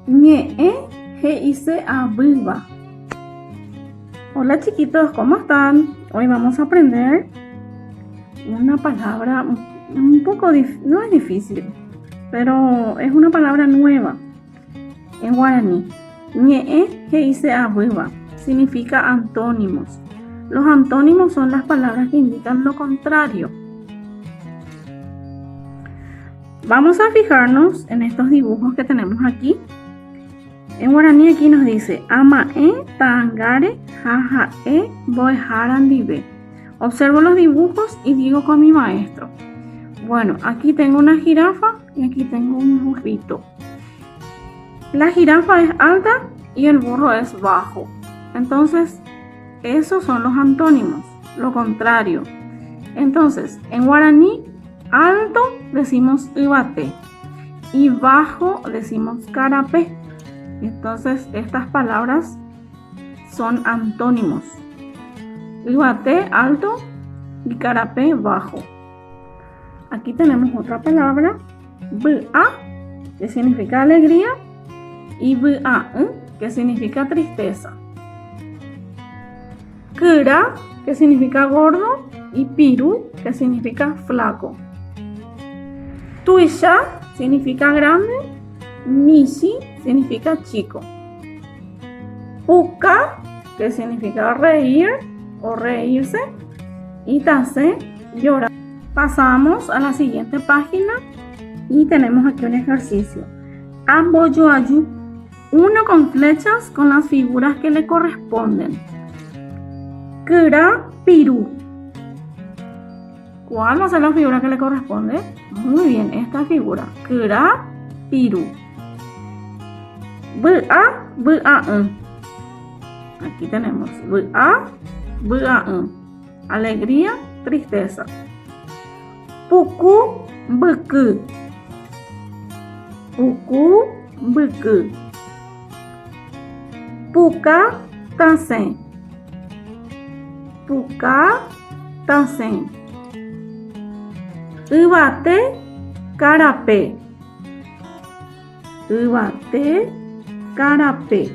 ñe'ẽ he'ise avýva. Hola chiquitos, ¿cómo están? Hoy vamos a aprender una palabra un poco no es difícil, pero es una palabra nueva en guaraní. Ñe'ẽ he'ise avýva significa antónimos. Los antónimos son las palabras que indican lo contrario. Vamos a fijarnos en estos dibujos que tenemos aquí. En guaraní aquí nos dice ama'ẽ ta'ãngáre ha ha'e mbo'eharandive. Observo los dibujos y digo con mi maestro. Bueno, aquí tengo una jirafa y aquí tengo un burrito. La jirafa es alta y el burro es bajo. Entonces, esos son los antónimos, lo contrario. Entonces, en guaraní, alto decimos ibate y bajo decimos carapé. Entonces, estas palabras son antónimos. Ibate, alto, y carapé, bajo. Aquí tenemos otra palabra, b'a, que significa alegría, y b'a, que significa tristeza. Kyra, que significa gordo, y piru, que significa flaco. Tuisha significa grande, mishi significa chico. Puka, que significa reír o reírse, y tase, llorar. Pasamos a la siguiente página y tenemos aquí un ejercicio. Amboyoayu, uno con flechas con las figuras que le corresponden. Kyra piru. ¿Cuál va a ser la figura que le corresponde? Muy bien, esta figura. Kyra piru. B'a, b'a. Aquí tenemos b'a, b'a. Alegría, tristeza. Puku, b'ky. Puku, b'ky. Puka, tase. Puka, tase. Ibate, carapé. Ibate, carapé.